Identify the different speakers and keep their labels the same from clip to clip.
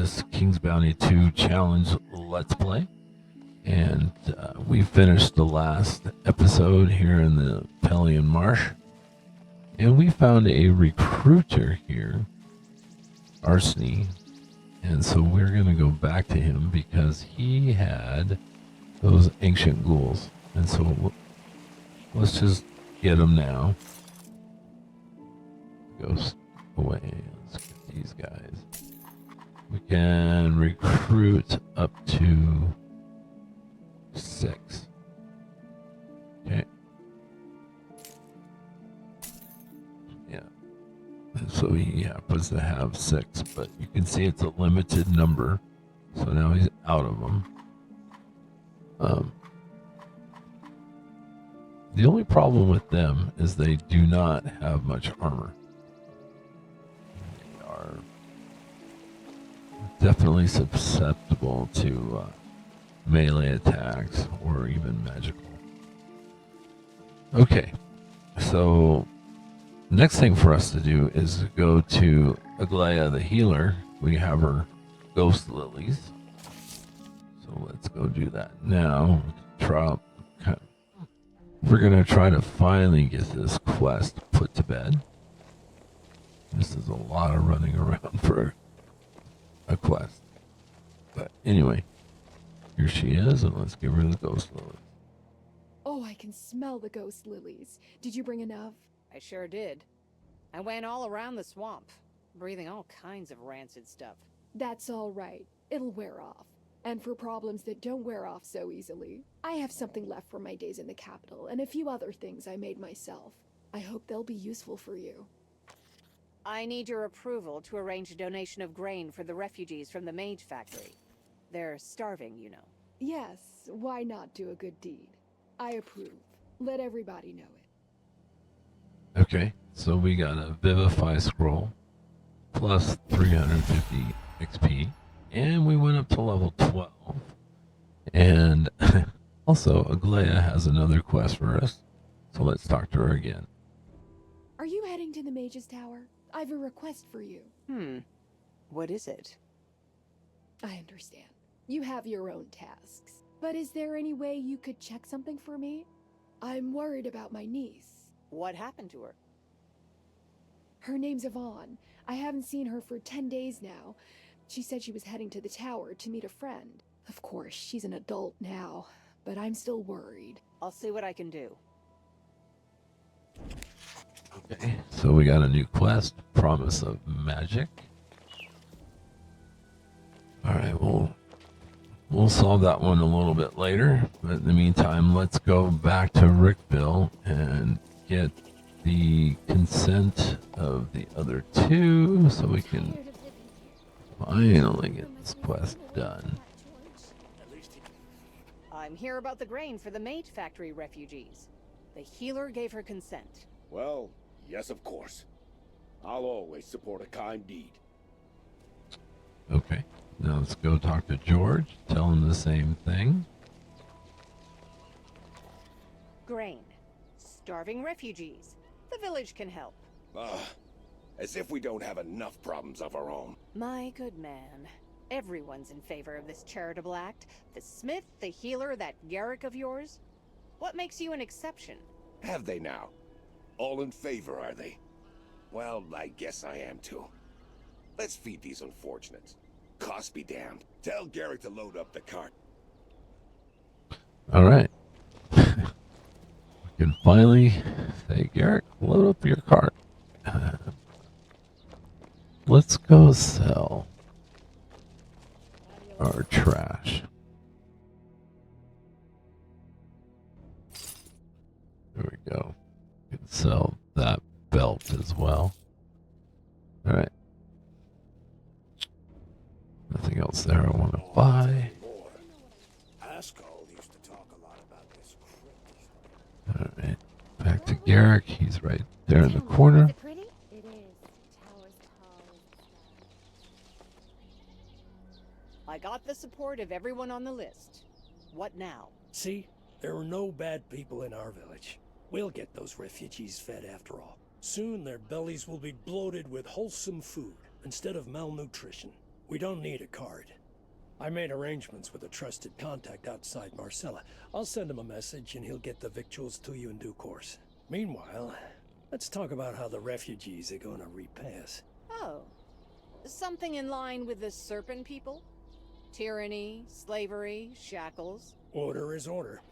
Speaker 1: this King's Bounty 2 challenge Let's Play. And we finished the last episode here in the Pelion Marsh. And we found a recruiter here, Arseny. And so we're going to go back to him because he had those ancient ghouls. And so let's just get them now. Ghost away. Let's get these guys. We can recruit up to 6. Okay. Yeah. And so he happens to have 6, but you can see it's a limited number. So now he's out of them. The only problem with them is they do not have much armor. They are definitely susceptible to melee attacks or even magical. Okay, so next thing for us to do is go to Aglaya the healer. We have her ghost lilies. So let's go do that now. We're going to try to finally get this quest put to bed. This is a lot of running around for a quest. But anyway, here she is, and let's give her the ghost lilies.
Speaker 2: Oh, I can smell the ghost lilies. Did you bring enough?
Speaker 3: I sure did. I went all around the swamp, breathing all kinds of rancid stuff.
Speaker 2: That's all right. It'll wear off. And for problems that don't wear off so easily, I have something left from my days in the capital and a few other things I made myself. I hope they'll be useful for you.
Speaker 3: I need your approval to arrange a donation of grain for the refugees from the Mage factory. They're starving, you know.
Speaker 2: Yes, why not do a good deed? I approve. Let everybody know it.
Speaker 1: Okay, so we got a Vivify scroll plus 350 XP. And we went up to level 12. And also, Aglaya has another quest for us. So let's talk to her again.
Speaker 2: Are you heading to the Mage's Tower? I've a request for you.
Speaker 3: What is it?
Speaker 2: I understand. You have your own tasks. But is there any way you could check something for me? I'm worried about my niece.
Speaker 3: What happened to her?
Speaker 2: Her name's Yvonne. I haven't seen her for 10 days now. She said she was heading to the tower to meet a friend. Of course, she's an adult now, but I'm still worried.
Speaker 3: I'll see what I can do.
Speaker 1: Okay, so we got a new quest, Promise of Magic. Alright, we'll solve that one a little bit later. But in the meantime, let's go back to Rickville and get the consent of the other 2 so we can finally get this quest done.
Speaker 3: I'm here about the grain for the Mage factory refugees. The healer gave her consent.
Speaker 4: Well, yes, of course. I'll always support a kind deed.
Speaker 1: Okay, now let's go talk to George, tell him the same thing.
Speaker 3: Grain. Starving refugees. The village can help.
Speaker 4: As if we don't have enough problems of our own.
Speaker 3: My good man. Everyone's in favor of this charitable act. The smith, the healer, that Garrick of yours. What makes you an exception?
Speaker 4: Have they now? All in favor, are they? Well, I guess I am too. Let's feed these unfortunates. Cost be damned. Tell Garrick to load up the cart.
Speaker 1: Alright. We can finally say, Garrick, load up your cart. Let's go sell our trash. There we go. We can sell that belt as well. Alright. Nothing else there I want to buy.
Speaker 4: Ascol used to talk a lot about this.
Speaker 1: Alright. Back to Garrick. He's right there in the corner.
Speaker 5: Is it pretty? It is. Tower's tall.
Speaker 3: I got the support of everyone on the list. What now?
Speaker 6: See, there are no bad people in our village. We'll get those refugees fed after all. Soon their bellies will be bloated with wholesome food instead of malnutrition. We don't need a card. I made arrangements with a trusted contact outside Marcella. I'll send him a message and he'll get the victuals to you in due course. Meanwhile, let's talk about how the refugees are gonna repay us.
Speaker 3: Oh. Something in line with the Serpent people? Tyranny, slavery, shackles.
Speaker 6: Order is order.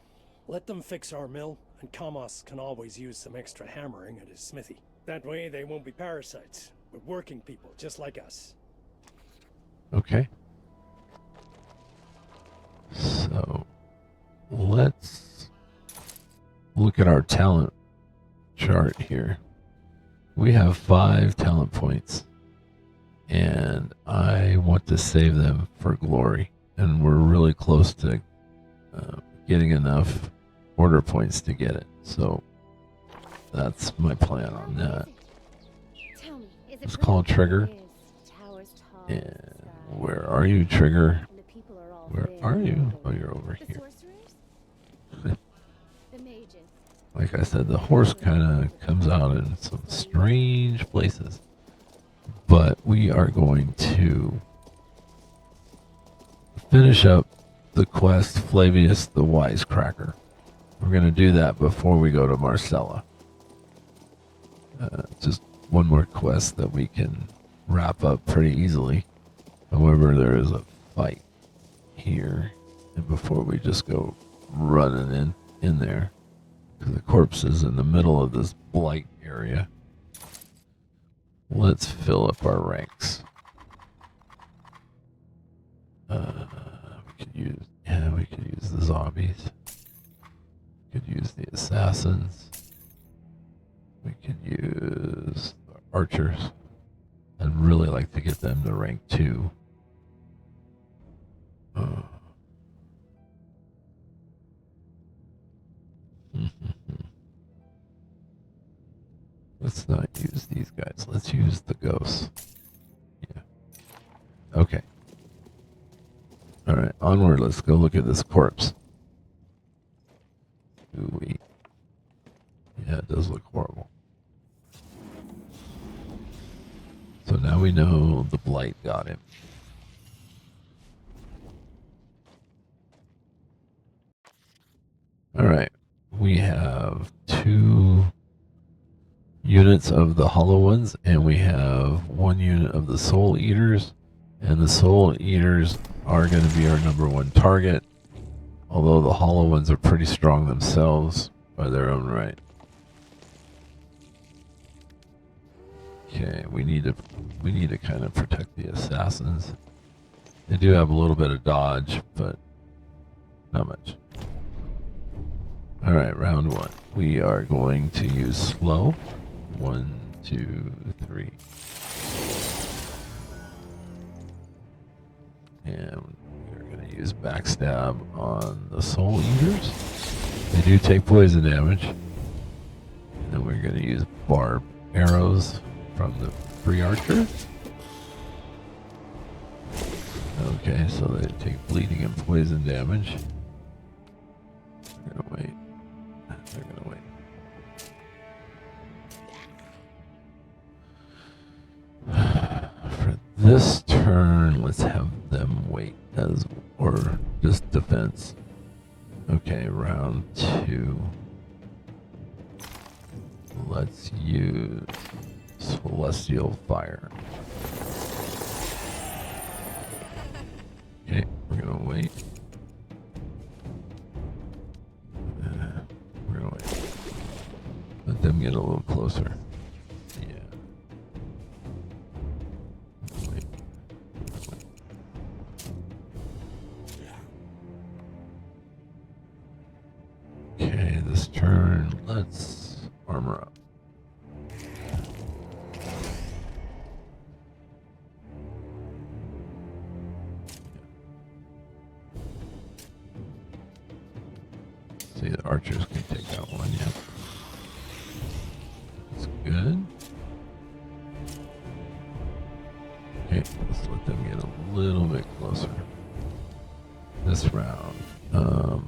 Speaker 6: Let them fix our mill, and Kamos can always use some extra hammering at his smithy. That way they won't be parasites, but working people just like us.
Speaker 1: Okay. So let's look at our talent chart here. We have 5 talent points, and I want to save them for glory. And we're really close to getting enough order points to get it. So that's my plan on that.
Speaker 5: Tell me, is it
Speaker 1: It's
Speaker 5: really
Speaker 1: called Trigger.
Speaker 5: is? Towers tall in the
Speaker 1: And
Speaker 5: sky,
Speaker 1: where are you, Trigger?
Speaker 5: and the people are all
Speaker 1: Where
Speaker 5: very
Speaker 1: are you?
Speaker 5: noble.
Speaker 1: Oh, you're over
Speaker 5: The
Speaker 1: here.
Speaker 5: sorcerers? The mages.
Speaker 1: Like I said, the horse kind of comes out in some strange places. But we are going to finish up the quest Flavius the Wisecracker. We're going to do that before we go to Marcella. Just one more quest that we can wrap up pretty easily. However, there is a fight here. And before we just go running in there, because the corpse is in the middle of this blight area, let's fill up our ranks. We could use the zombies. We could use the assassins. We could use the archers. I'd really like to get them to rank 2. Let's not use these guys. Let's use the ghosts. Yeah. Okay. Alright, onward. Let's go look at this corpse. Ooh-wee. Yeah, it does look horrible. So now we know the blight got him. Alright. We have 2 units of the hollow ones, and we have 1 unit of the soul eaters. And the soul eaters are going to be our number 1 target, although the hollow ones are pretty strong themselves by their own right. Okay, we need to kind of protect the assassins. They do have a little bit of dodge, but not much. Alright, round 1. We are going to use slow. 1, 2, 3. And we're going to use backstab on the soul eaters. They do take poison damage. And then we're going to use barbed arrows from the free archer. Okay, so they take bleeding and poison damage. They're going to wait. They're going to wait. For this turn, let's have them wait or just defense. Okay, round 2. Let's use Celestial Fire. Okay, we're gonna wait. We're gonna wait. Let them get a little closer. Yeah. Wait. Okay, this turn, let's armor up. See, the archers can take that one, yeah. That's good. Okay, let's let them get a little bit closer. This round. Oh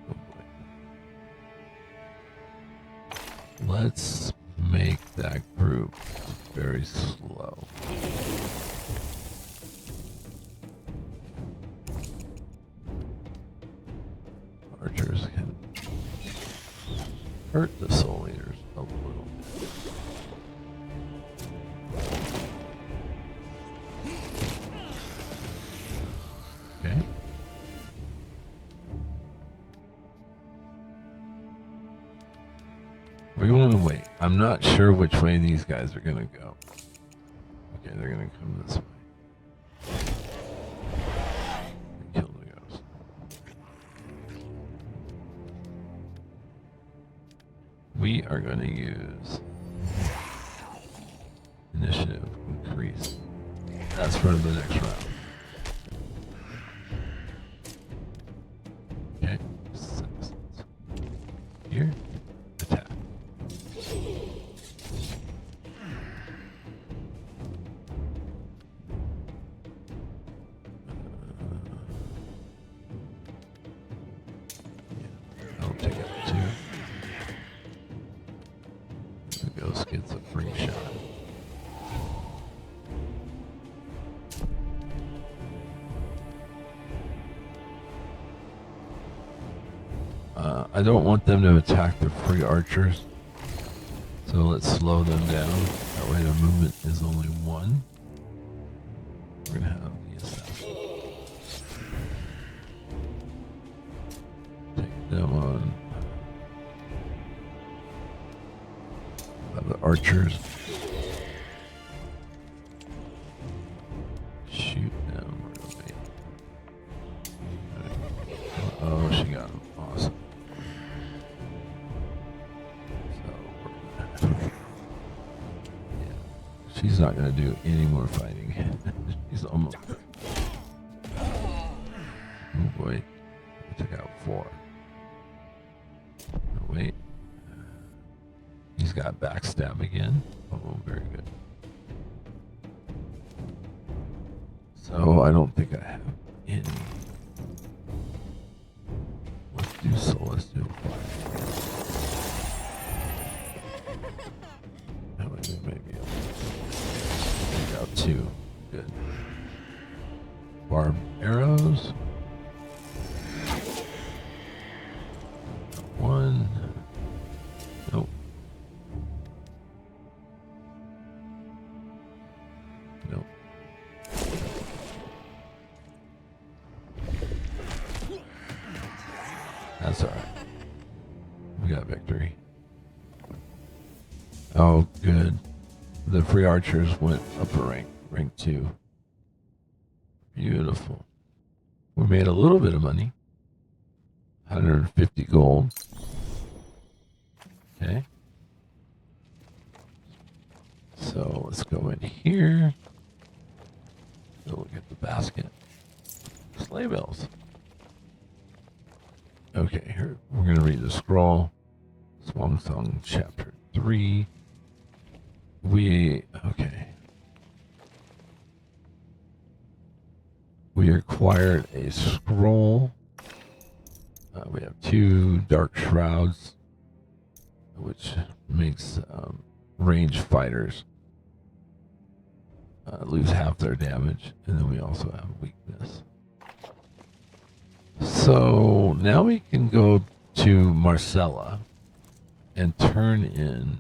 Speaker 1: boy. Let's make make that group very slow. Archers can hurt the soul eaters a little bit. Okay. We want to wait. I'm not sure which way these guys are going to go. Okay, they're going to come this way. Kill the ghost. We are going to use initiative increase. That's for the next round. Okay. Citizens. Here. Attack. I'll take out 2. The ghost gets a free shot. I don't want them to attack the free archers, so let's slow them down. That way the movement is only 1. We're gonna have the assassin. Take them on. The archers. Shoot them really. Oh, she got him. Awesome. So, yeah. She's not going to do any more fighting. She's almost. Oh boy. We took out 4. Oh, wait. He's got backstab again. Oh, very good. So I don't think I have any. Let's do soul. Let's do fire. How many maybe? Take out 2. Good. Barb arrows. 1. Nope. Nope. That's alright. We got victory. Oh, good. The free archers went up a rank. Rank 2. Beautiful. We made a little bit of money. 150 gold. Okay. So let's go in here. Go look at the basket. Sleigh bells. Okay, here we're gonna read the scroll. Swan Song chapter 3. We acquired a scroll. We have 2 dark shrouds, which makes ranged fighters lose half their damage, and then we also have weakness. So now we can go to Marcella and turn in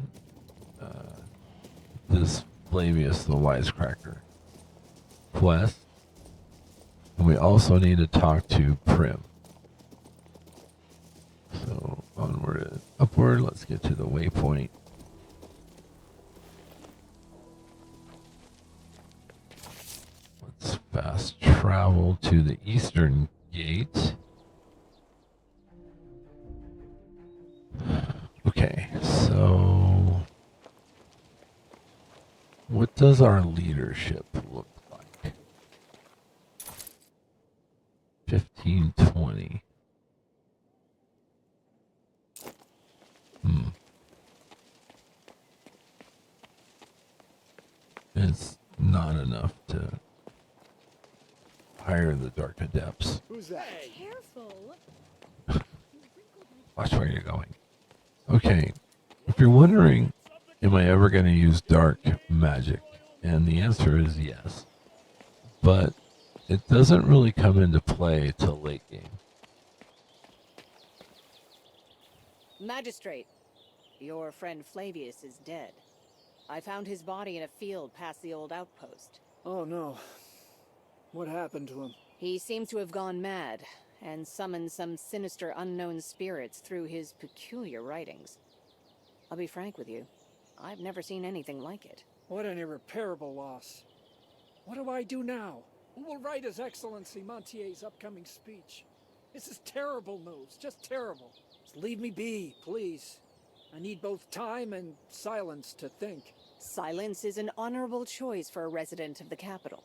Speaker 1: this Flavius the Wisecracker quest. And we also need to talk to Prim. So onward and upward, let's get to the waypoint. Let's fast travel to the eastern gate. Okay, so what does our leadership look like? 15, 20. It's not enough to hire the Dark Adepts.
Speaker 6: Who's that?
Speaker 5: Careful.
Speaker 1: Watch where you're going. Okay, if you're wondering am I ever going to use dark magic? And the answer is yes. But it doesn't really come into play till late game.
Speaker 3: Magistrate, your friend Flavius is dead. I found his body in a field past the old outpost.
Speaker 7: Oh no. What happened to him?
Speaker 3: He seems to have gone mad and summoned some sinister unknown spirits through his peculiar writings. I'll be frank with you, I've never seen anything like it.
Speaker 7: What an irreparable loss. What do I do now? Who will write His Excellency Montier's upcoming speech? This is terrible news, just terrible. Just leave me be, please. I need both time and silence to think.
Speaker 3: Silence is an honorable choice for a resident of the capital.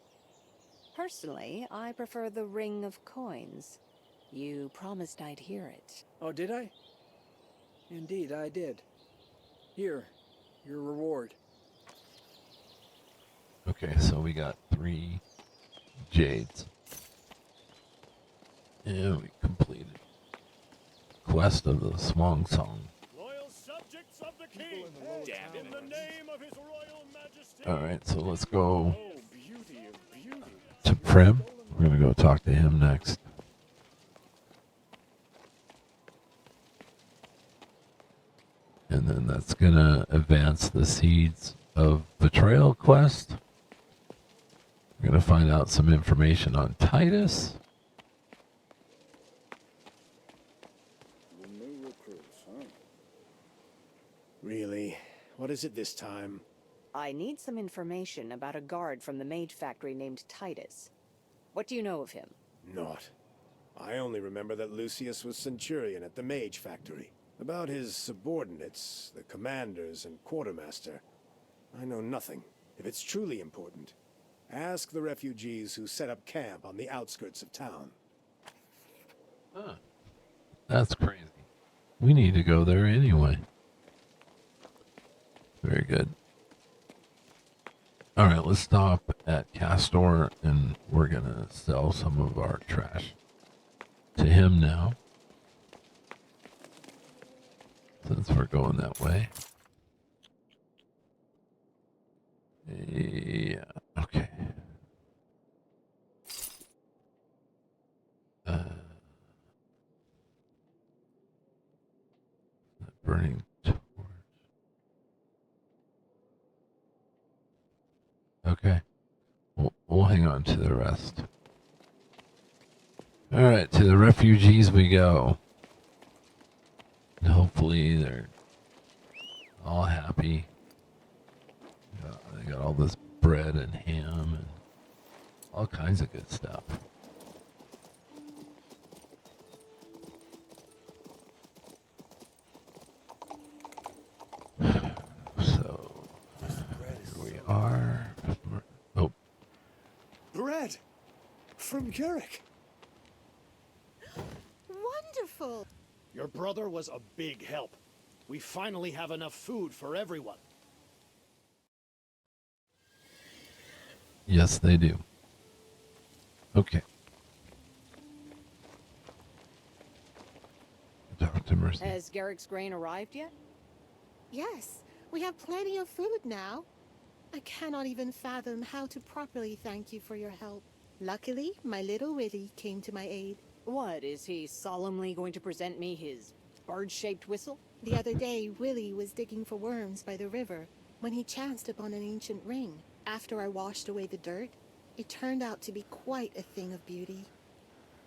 Speaker 3: Personally, I prefer the Ring of Coins. You promised I'd hear it.
Speaker 7: Oh, did I? Indeed, I did. Here, your reward.
Speaker 1: Okay, so we got 3 jades. And we completed Quest of the Swan Song.
Speaker 8: Loyal subjects of the king, in the name of his royal majesty.
Speaker 1: Alright, so let's go
Speaker 8: Oh, beauty of beauty.
Speaker 1: to Prim. We're going to go talk to him next. And then that's going to advance the Seeds of Betrayal quest. We're going to find out some information on Titus.
Speaker 9: The new recruits, huh? Really? What is it this time?
Speaker 3: I need some information about a guard from the Mage factory named Titus. What do you know of him?
Speaker 9: Naught. I only remember that Lucius was Centurion at the Mage factory. About his subordinates, the commanders and quartermaster, I know nothing. If it's truly important, ask the refugees who set up camp on the outskirts of town.
Speaker 1: Huh. That's crazy. We need to go there anyway. Very good. Alright, let's stop at Castor and we're going to sell some of our trash to him now. Since we're going that way. Yeah, okay. Burning torch. Okay. We'll hang on to the rest. Alright, to the refugees we go. And hopefully they're all happy. They got all this bread and ham and all kinds of good stuff. So, here we are. Oh,
Speaker 9: Bread! From Garrick!
Speaker 5: Wonderful!
Speaker 10: Your brother was a big help. We finally have enough food for everyone.
Speaker 1: yes, they do. Okay. Dr. Mercy.
Speaker 3: Has Garrick's grain arrived yet?
Speaker 5: Yes, we have plenty of food now. I cannot even fathom how to properly thank you for your help. Luckily, my little Willie came to my aid.
Speaker 3: What, is he solemnly going to present me his bird-shaped whistle?
Speaker 5: The other day, Willie was digging for worms by the river when he chanced upon an ancient ring. After I washed away the dirt, it turned out to be quite a thing of beauty.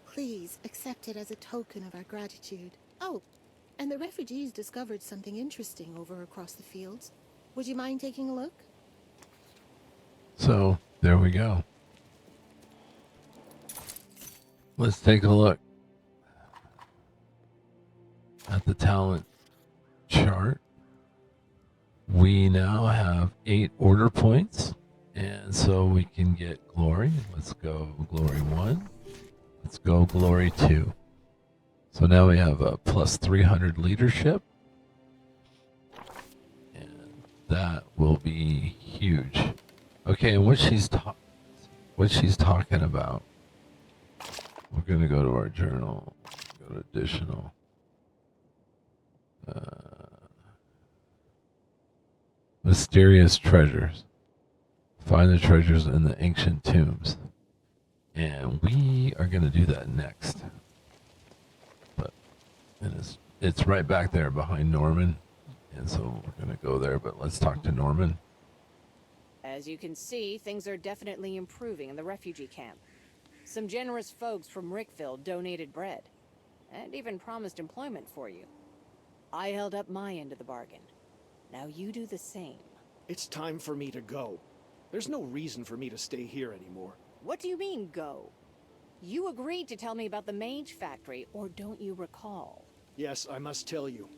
Speaker 5: Please accept it as a token of our gratitude. Oh, and the refugees discovered something interesting over across the fields. Would you mind taking a look?
Speaker 1: So, there we go. Let's take a look at the talent chart. We now have 8 order points, and so we can get glory. Let's go glory 1. Let's go glory 2. So now we have a plus 300 leadership, and that will be huge. Okay, and what she's talking about. We're going to go to our journal, go to additional. mysterious treasures. Find the treasures in the ancient tombs. And we are going to do that next. But it's right back there behind Norman. And so we're going to go there, but let's talk to Norman.
Speaker 3: As you can see, things are definitely improving in the refugee camp. Some generous folks from Rickville donated bread, and even promised employment for you. I held up my end of the bargain. Now you do the same.
Speaker 10: It's time for me to go. There's no reason for me to stay here anymore.
Speaker 3: What do you mean, go? You agreed to tell me about the Mage factory, or don't you recall?
Speaker 10: Yes, I must tell you.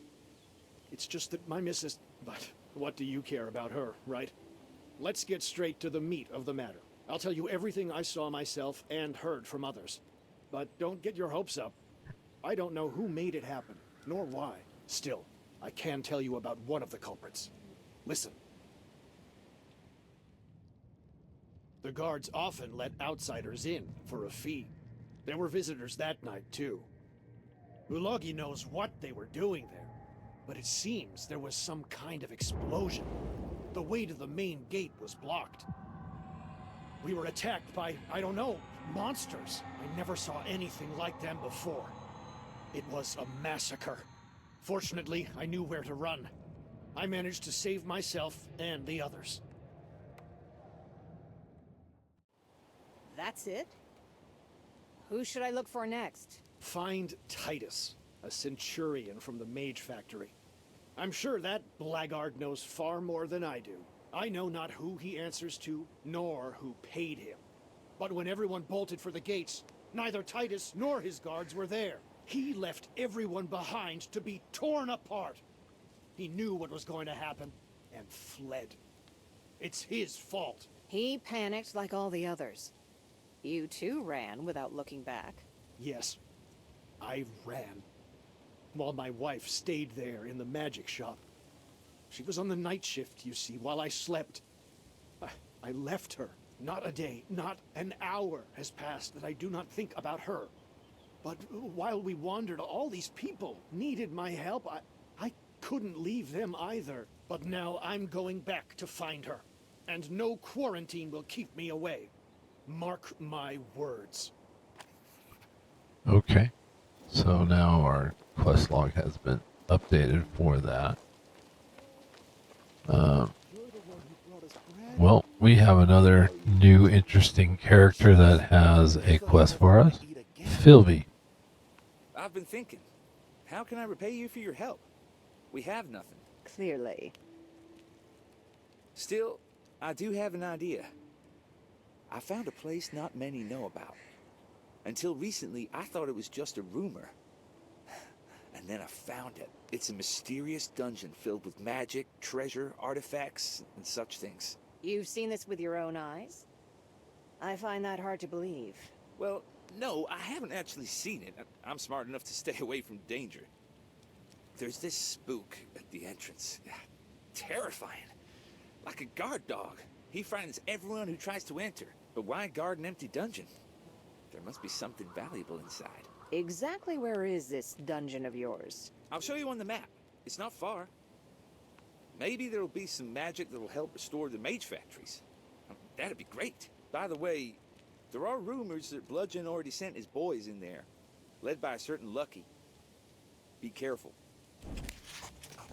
Speaker 10: It's just that my missus... But what do you care about her, right? Let's get straight to the meat of the matter. I'll tell you everything I saw myself and heard from others. But don't get your hopes up. I don't know who made it happen, nor why. Still, I can tell you about one of the culprits. Listen. The guards often let outsiders in for a fee. There were visitors that night, too. Ulogi knows what they were doing there, but it seems there was some kind of explosion. The way to the main gate was blocked. We were attacked by, I don't know, monsters. I never saw anything like them before. It was a massacre. Fortunately, I knew where to run. I managed to save myself and the others.
Speaker 3: That's it? Who should I look for next?
Speaker 10: Find Titus, a centurion from the Mage factory. I'm sure that blackguard knows far more than I do. I know not who he answers to, nor who paid him. But when everyone bolted for the gates, neither Titus nor his guards were there. He left everyone behind to be torn apart. He knew what was going to happen, and fled. It's his fault.
Speaker 3: He panicked like all the others. You too ran without looking back.
Speaker 10: Yes, I ran. While my wife stayed there in the magic shop. She was on the night shift, you see, while I slept. I left her. Not a day, not an hour has passed that I do not think about her. But while we wandered, all these people needed my help. I couldn't leave them either. But now I'm going back to find her. And no quarantine will keep me away. Mark my words.
Speaker 1: Okay. So now our quest log has been updated for that. Well, we have another new interesting character that has a quest for us. Philby.
Speaker 11: I've been thinking, how can I repay you for your help? We have nothing.
Speaker 3: Clearly.
Speaker 11: Still, I do have an idea. I found a place not many know about. Until recently, I thought it was just a rumor. And then I found it. It's a mysterious dungeon filled with magic, treasure, artifacts, and such things.
Speaker 3: You've seen this with your own eyes? I find that hard to believe.
Speaker 11: Well, no, I haven't actually seen it. I'm smart enough to stay away from danger. There's this spook at the entrance. Terrifying. Like a guard dog. He frightens everyone who tries to enter. But why guard an empty dungeon? There must be something valuable inside.
Speaker 3: Exactly where is this dungeon of yours?
Speaker 11: I'll show you on the map. It's not far. Maybe there'll be some magic that'll help restore the Mage factories. That'd be great. By the way, there are rumors that Bludgeon already sent his boys in there, led by a certain Lucky. Be careful.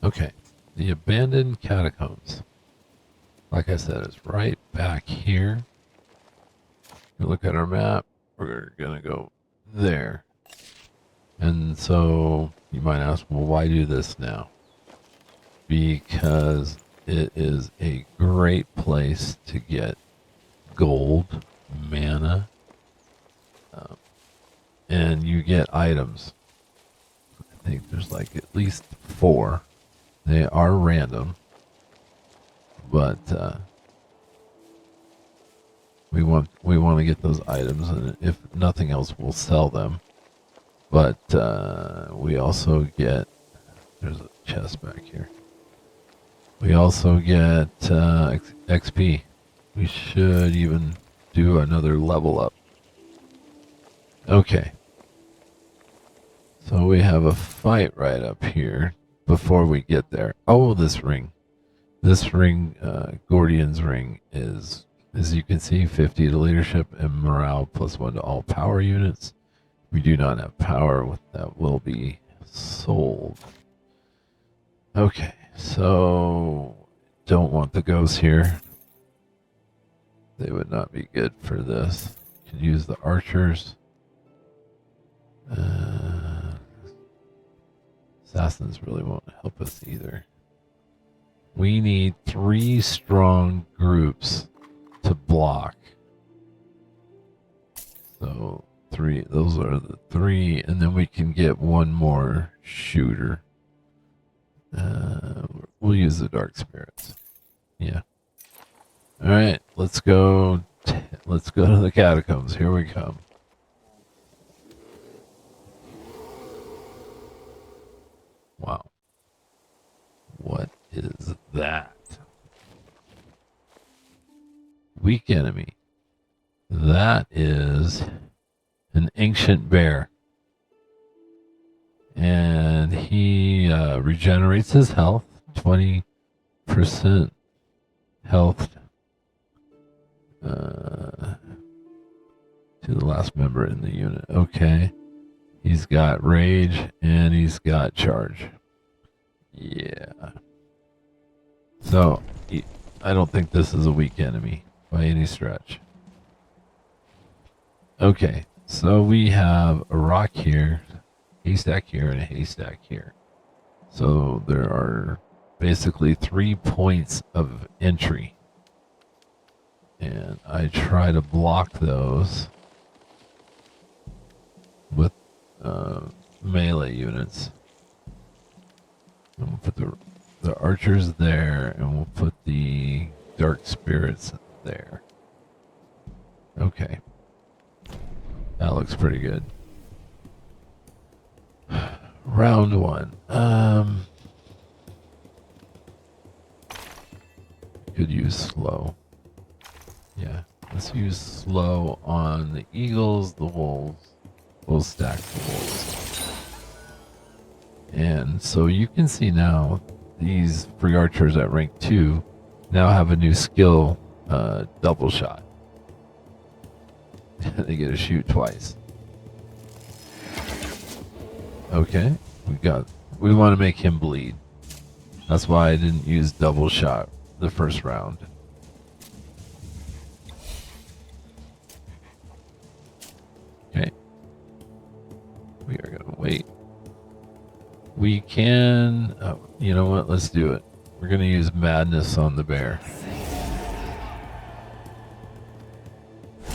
Speaker 1: Okay. The abandoned catacombs. Like I said, it's right back here. You look at our map, we're going to go there. And so you might ask, well, why do this now? Because it is a great place to get gold, mana, and you get items. I think there's like at least 4. They are random, but we want to get those items, and if nothing else, we'll sell them. But we also get, there's a chest back here. We also get XP. We should even do another level up. Okay. So we have a fight right up here before we get there. Oh, this ring. This ring, Gordian's ring, is, as you can see, 50 to leadership and morale +1 to all power units. We do not have power, that will be sold. Okay, so don't want the ghosts here. They would not be good for this. Could use the archers. Assassins really won't help us either. We need 3 strong groups to block. So 3, those are the 3, and then we can get 1 more shooter. We'll use the dark spirits. Yeah. All right, let's go. Let's go to the catacombs. Here we come. Wow. What is that? Weak enemy. That is an ancient bear. And he regenerates his health. 20% health to the last member in the unit. Okay. He's got rage and he's got charge. Yeah. So, I don't think this is a weak enemy by any stretch. Okay, so we have a rock here, haystack here, and a haystack here. So there are basically 3 points of entry. And I try to block those with melee units. And we'll put the archers there, and we'll put the dark spirits there. Okay. That looks pretty good. Round 1. Could use slow. Yeah, let's use slow on the eagles, the wolves. We'll stack the wolves. And so you can see now, these free archers at rank 2 now have a new skill, double shot. They get to shoot twice. Okay, we want to make him bleed. That's why I didn't use double shot the first round. Okay. We are going to wait. We can, you know what, let's do it. We're going to use madness on the bear.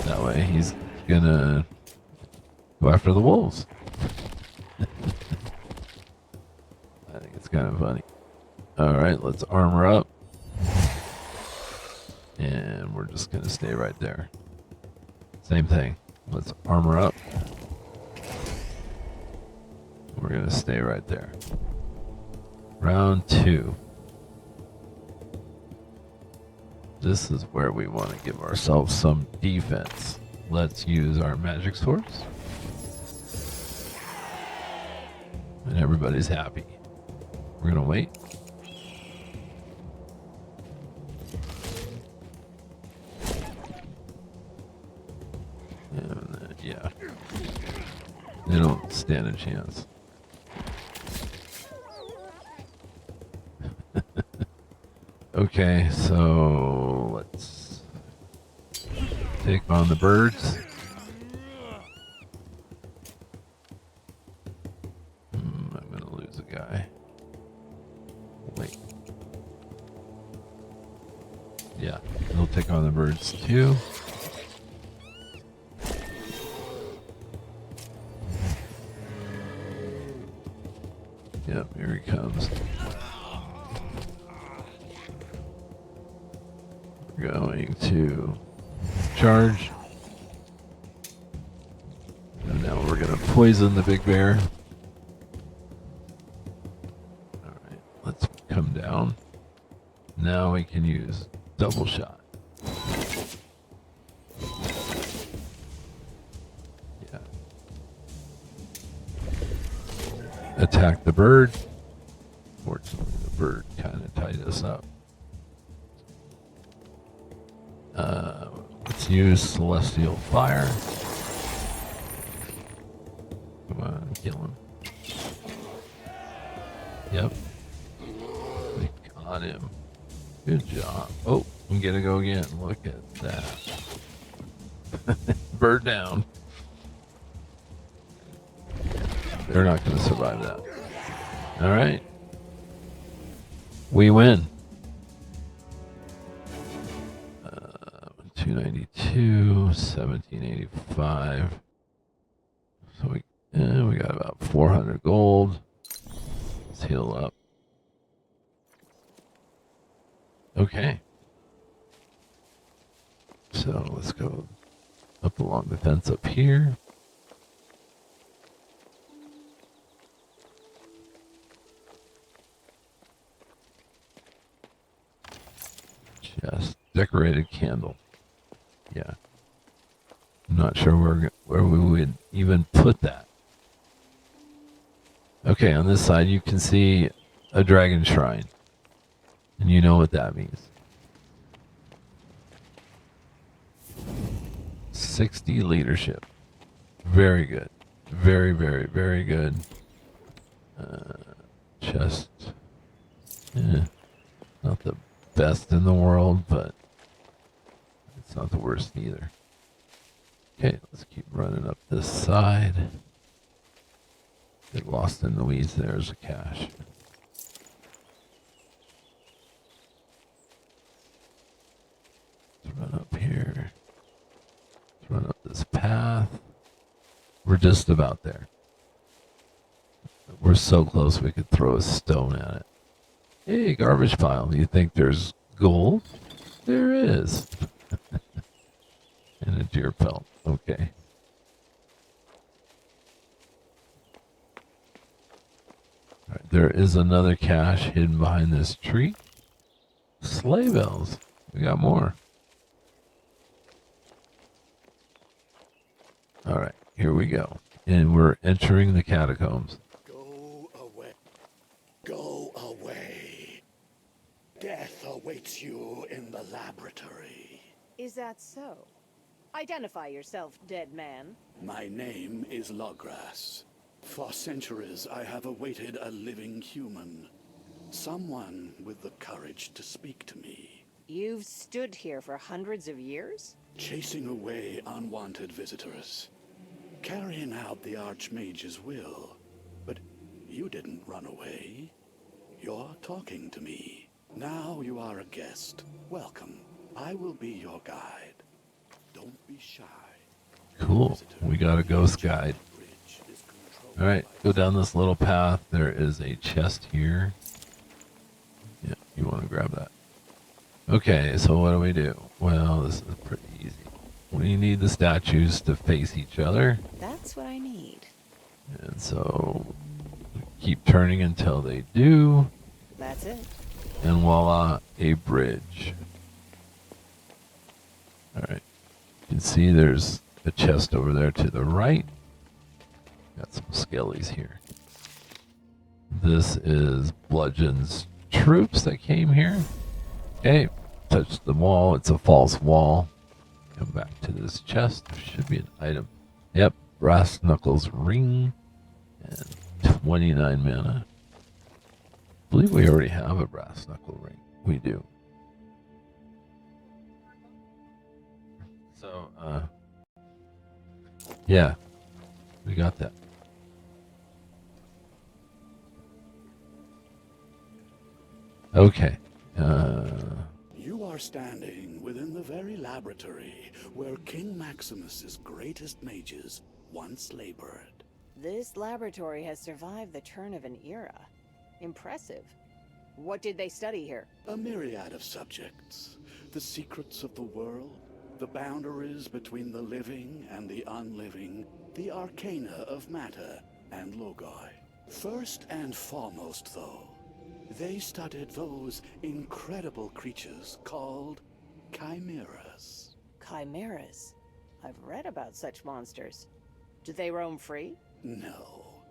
Speaker 1: That way he's going to go after the wolves. I think it's kind of funny. Alright, let's armor up. And we're just going to stay right there. Same thing. Let's armor up. We're going to stay right there. Round 2. This is where we want to give ourselves some defense. Let's use our magic swords. And everybody's happy. We're going to wait. And, yeah. They don't stand a chance. Okay, so let's take on the birds. I'm gonna lose a guy. Wait. Yeah, he'll take on the birds too. Yep, here he comes. Going to charge. And now we're going to poison the big bear. Alright, let's come down. Now we can use double shot. Yeah. Attack the bird. Fortunately, the bird kind of tied us up. Let's use Celestial Fire. Come on, kill him. Yep. We got him. Good job. Oh, we gotta go again. Look at that. Bird down. They're not gonna survive that. Alright. We win. 292, 1785. So we got about 400 gold. Let's heal up. Okay. So let's go up along the fence up here. Just decorated candle. Yeah. I'm not sure where we would even put that. Okay, on this side you can see a dragon shrine. And you know what that means. 60 leadership. Very good. Very, very, very good. Chest. Not the best in the world, but it's not the worst either. Okay, let's keep running up this side. Get lost in the weeds. There's a cache. Let's run up here. Let's run up this path. We're just about there. We're so close we could throw a stone at it. Hey, garbage pile. You think there's gold? There is. And a deer pelt. Okay. All right, there is another cache hidden behind this tree. Sleigh bells. We got more. All right, here we go. And we're entering the catacombs.
Speaker 12: Go away. Go away. Death awaits you in the laboratory.
Speaker 3: Is that so? Identify yourself, dead man.
Speaker 12: My name is Logras. For centuries, I have awaited a living human. Someone with the courage to speak to me.
Speaker 3: You've stood here for hundreds of years?
Speaker 12: Chasing away unwanted visitors. Carrying out the Archmage's will. But you didn't run away. You're talking to me. Now you are a guest. Welcome. I will be your guide. Don't be shy.
Speaker 1: Cool. We got a ghost guide. All right, go down this little path. There is a chest here. Yeah, you want to grab that. Okay, so what do we do? Well, this is pretty easy. We need the statues to face each other.
Speaker 3: That's what I need.
Speaker 1: And so keep turning until they do.
Speaker 3: That's it.
Speaker 1: And voila, a bridge. All right. You can see there's a chest over there to the right. Got some skellies here. This is Bludgeon's troops that came here. Okay, touch the wall. It's a false wall. Come back to this chest. There should be an item. Yep, Brass Knuckles ring and 29 mana. I believe we already have a Brass Knuckle ring. We do. So, yeah, we got that. Okay.
Speaker 12: You are standing within the very laboratory where King Maximus's greatest mages once labored.
Speaker 3: This laboratory has survived the turn of an era. Impressive. What did they study here?
Speaker 12: A myriad of subjects. The secrets of the world, the boundaries between the living and the unliving, the arcana of matter and logoi. First and foremost, though, they studied those incredible creatures called chimeras.
Speaker 3: Chimeras? I've read about such monsters. Do they roam free?
Speaker 12: No.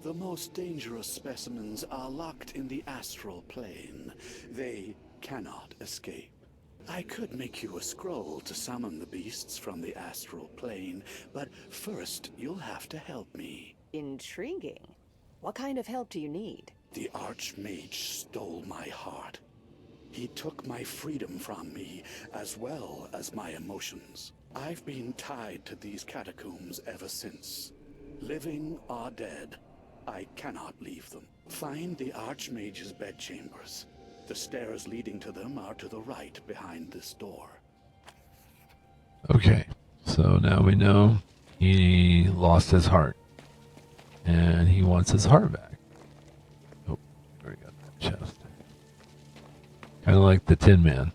Speaker 12: The most dangerous specimens are locked in the astral plane. They cannot escape. I could make you a scroll to summon the beasts from the astral plane, but first you'll have to help me.
Speaker 3: Intriguing. What kind of help do you need?
Speaker 12: The Archmage stole my heart. He took my freedom from me, as well as my emotions. I've been tied to these catacombs ever since. Living or dead, I cannot leave them. Find the Archmage's bedchambers. The stairs leading to them are to the right behind this door.
Speaker 1: Okay, so now we know he lost his heart. And he wants his heart back. Oh, already got that chest. Kind of like the Tin Man.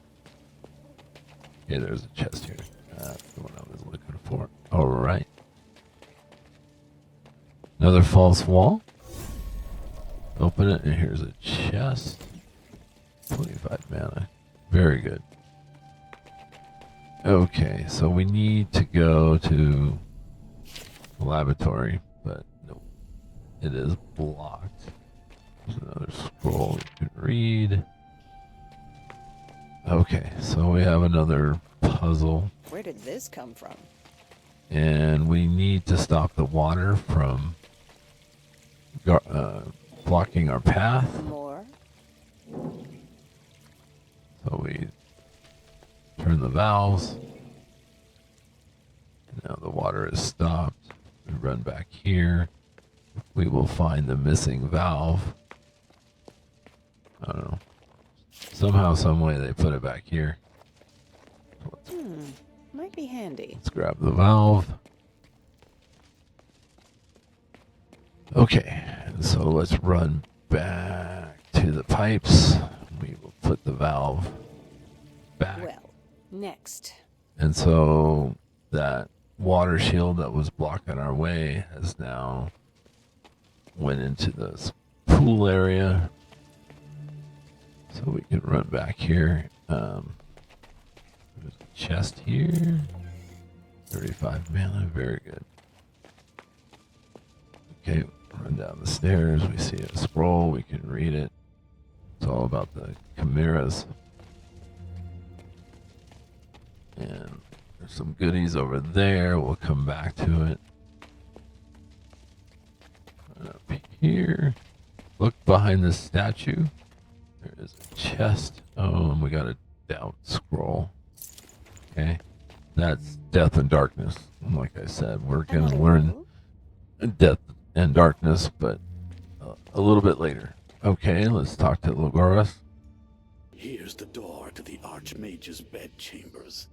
Speaker 1: Okay, there's a chest here. That's the one I was looking for. Alright. Another false wall. Open it, and here's a chest. 25 mana. Very good. Okay, so we need to go to the laboratory, but nope. It is blocked. There's another scroll you can read. Okay, so we have another puzzle.
Speaker 3: Where did this come from?
Speaker 1: And we need to stop the water from blocking our path.
Speaker 3: More?
Speaker 1: So we turn the valves. Now the water is stopped. We run back here. We will find the missing valve. I don't know. Somehow, some way they put it back here.
Speaker 3: Might be handy.
Speaker 1: Let's grab the valve. Okay, so let's run back to the pipes. We will put the valve back.
Speaker 3: Well, next.
Speaker 1: And so that water shield that was blocking our way has now went into this pool area. So we can run back here. There's a chest here. 35 mana, very good. Okay, run down the stairs. We see a scroll, we can read it. It's all about the chimeras. And there's some goodies over there. We'll come back to it. And up here. Look behind the statue. There is a chest. Oh, and we got a doubt scroll. Okay. That's death and darkness. Like I said, we're going to learn death and darkness, but a little bit later. Okay, let's talk to Logoras.
Speaker 12: Here's the door to the Archmage's bedchambers.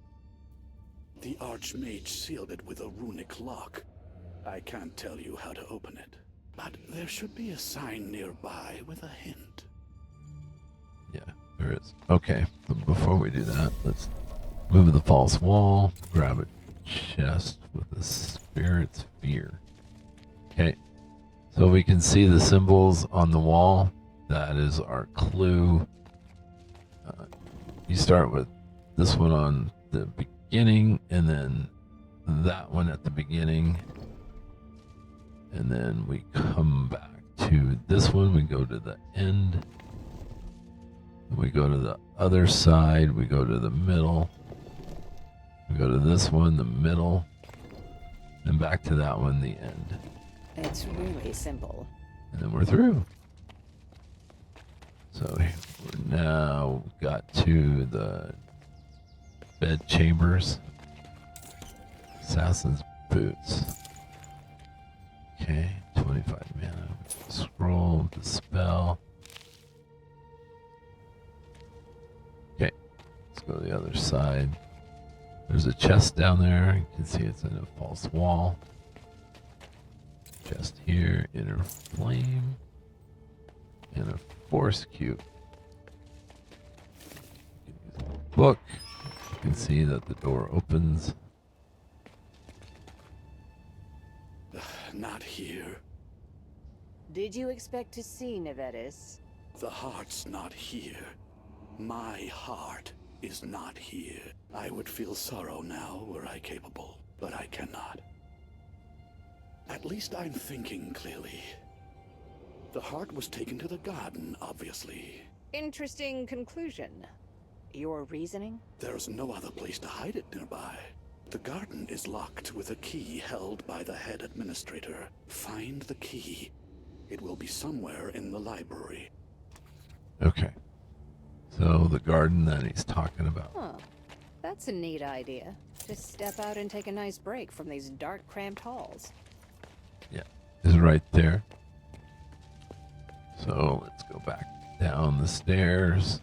Speaker 12: The Archmage sealed it with a runic lock. I can't tell you how to open it, but there should be a sign nearby with a hint.
Speaker 1: Yeah, there is. Okay, but before we do that, let's move the false wall, grab a chest with a spirit sphere. Okay, so we can see the symbols on the wall. That is our clue. You start with this one on the beginning, and then that one at the beginning. And then we come back to this one. We go to the end. We go to the other side. We go to the middle. We go to this one, the middle. And back to that one, the end.
Speaker 3: It's really simple.
Speaker 1: And then we're through. So we're now got to the bed chambers. Assassin's boots. Okay, 25 mana. Scroll, dispel. Okay, let's go to the other side. There's a chest down there. You can see it's in a false wall. Chest here, inner flame, and a force cube. Book. You can see that the door opens.
Speaker 12: Not here.
Speaker 3: Did you expect to see Nevetis?
Speaker 12: The heart's not here. My heart is not here. I would feel sorrow now were I capable, but I cannot. At least I'm thinking clearly. The heart was taken to the garden, obviously.
Speaker 3: Interesting conclusion. Your reasoning?
Speaker 12: There's no other place to hide it nearby. The garden is locked with a key held by the head administrator. Find the key. It will be somewhere in the library.
Speaker 1: Okay. So the garden that he's talking about.
Speaker 3: Huh. That's a neat idea. Just step out and take a nice break from these dark, cramped halls.
Speaker 1: Yeah, is right there. So let's go back down the stairs.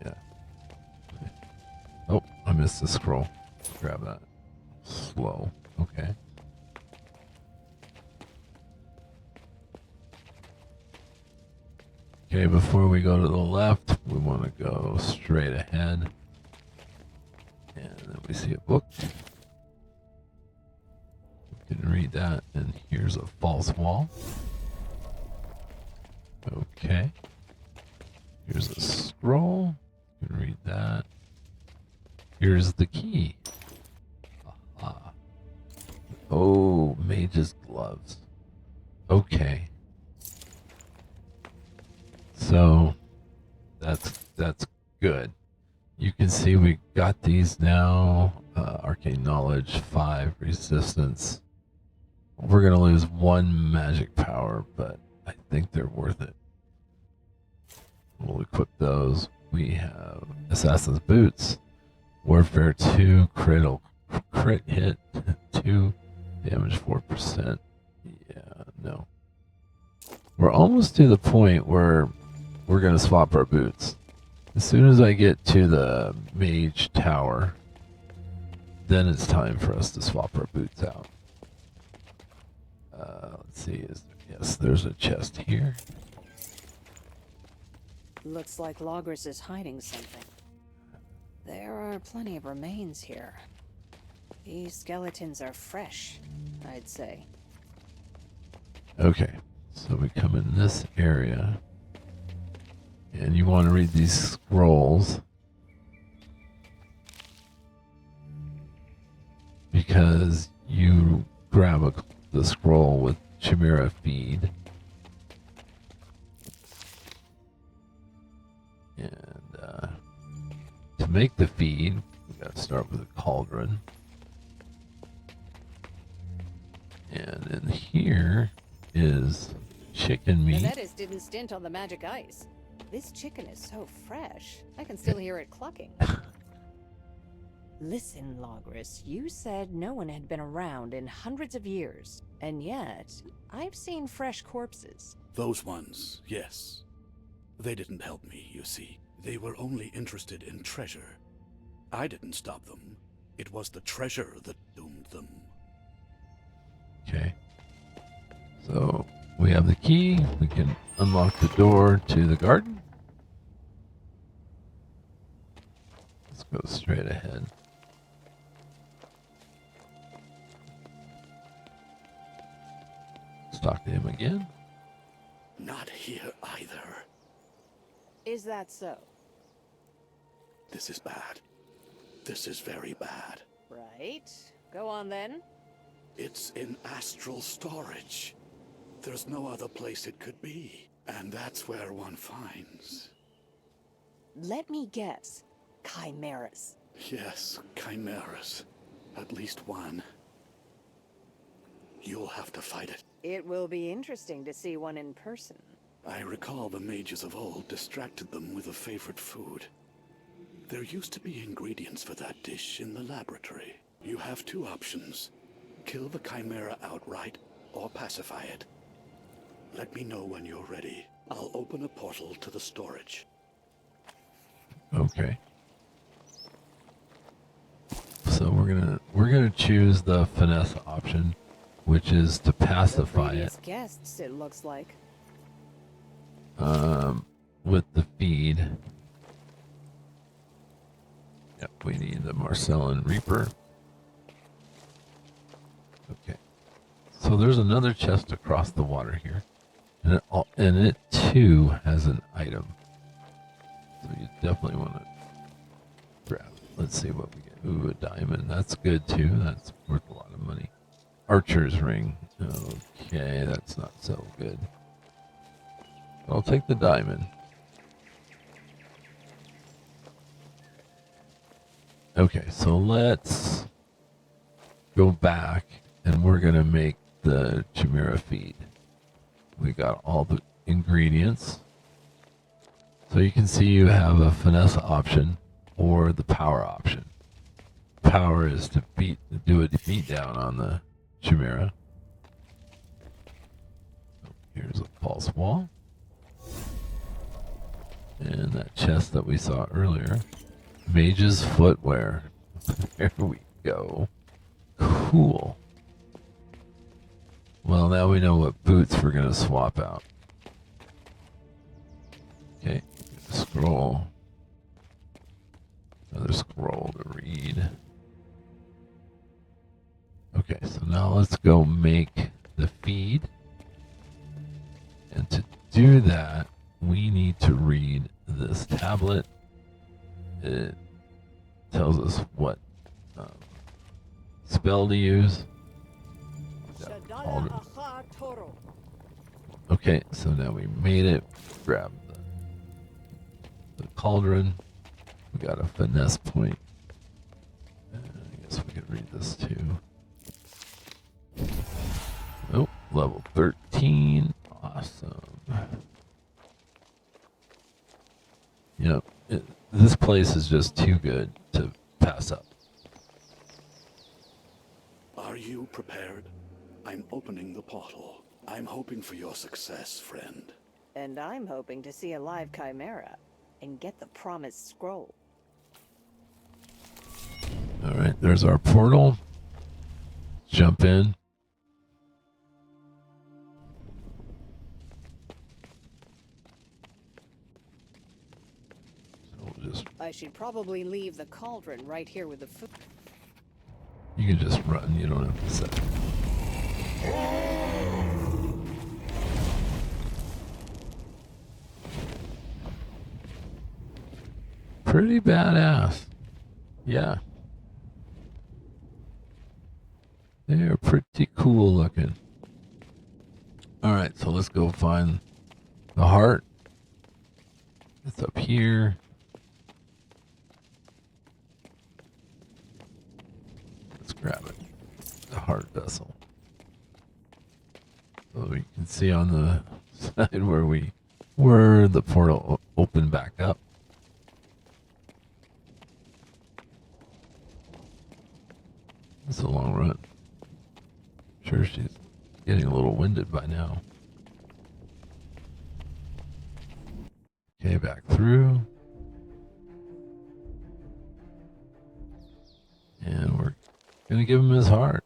Speaker 1: Yeah. Oh, I missed the scroll. Grab that. Slow. Okay. Okay, before we go to the left, we want to go straight ahead. And then we see a book. We can read that, and here's a false wall. Okay. Here's a scroll. You can read that. Here's the key. Aha. Oh, Mage's gloves. Okay. So that's good. You can see we got these now. Arcane knowledge, 5 resistance. We're gonna lose 1 magic power, but I think they're worth it. We'll equip those. We have Assassin's Boots, Warfare 2, crit hit 2, damage 4%. Yeah, no. We're almost to the point where we're gonna swap our boots. As soon as I get to the Mage Tower, then it's time for us to swap our boots out. Let's see. Yes, there's a chest here.
Speaker 3: Looks like Logris is hiding something. There are plenty of remains here. These skeletons are fresh, I'd say.
Speaker 1: Okay, so we come in this area. And you want to read these scrolls. Because you grab the scroll with Chimera Feed. And to make the feed, we gotta start with a cauldron. And in here is chicken meat.
Speaker 3: Nevetis didn't stint on the magic ice. This chicken is so fresh, I can still hear it clucking. Listen, Logris, you said no one had been around in hundreds of years, and yet I've seen fresh corpses.
Speaker 12: Those ones, yes. They didn't help me, you see. They were only interested in treasure. I didn't stop them. It was the treasure that doomed them.
Speaker 1: Okay. So we have the key. We can unlock the door to the garden. Let's go straight ahead. Let's talk to him again.
Speaker 12: Not here either.
Speaker 3: Is that so?
Speaker 12: This is bad. This is very bad.
Speaker 3: Right. Go on then.
Speaker 12: It's in astral storage. There's no other place it could be. And that's where one finds...
Speaker 3: Let me guess. Chimeras.
Speaker 12: Yes, chimeras. At least one. You'll have to fight it.
Speaker 3: It will be interesting to see one in person.
Speaker 12: I recall the mages of old distracted them with a favorite food. There used to be ingredients for that dish in the laboratory. You have 2 options. Kill the chimera outright, or pacify it. Let me know when you're ready. I'll open a portal to the storage.
Speaker 1: Okay. So we're gonna choose the finesse option, which is to pacify it.
Speaker 3: Guests, it looks like.
Speaker 1: With the feed. Yep, we need the Marcellan Reaper. Okay. So there's another chest across the water here. And it too has an item. So you definitely want to grab it. Let's see what we get. Ooh, a diamond. That's good too. That's worth a lot of money. Archer's ring. Okay, that's not so good. I'll take the diamond. Okay, so let's go back and we're going to make the Chimera feed. We got all the ingredients. So you can see you have a finesse option or the power option. Power is to do a beat down on the Chimera. Here's a false wall. And that chest that we saw earlier. Mage's footwear. There we go. Cool. Well, now we know what boots we're going to swap out. Okay, scroll. Another scroll to read. Okay, so now let's go make the feed. And to do that, we need to read this tablet. It tells us what spell to use. Okay, so now we made it. Grab the cauldron. We got a finesse point. I guess we could read this too. Oh, level 13. Awesome. Yep. This place is just too good to pass up.
Speaker 12: Are you prepared? I'm opening the portal. I'm hoping for your success, friend.
Speaker 3: And I'm hoping to see a live chimera and get the promised scroll.
Speaker 1: Alright, there's our portal. Jump in.
Speaker 3: I should probably leave the cauldron right here with the food.
Speaker 1: You can just run, you don't have to set. Pretty badass. Yeah. They're pretty cool looking. Alright, so let's go find the heart. It's up here. Let's grab it. The heart vessel. So we can see on the side where we were, the portal opened back up. It's a long run. Sure, she's getting a little winded by now. Okay, back through. And we're gonna give him his heart.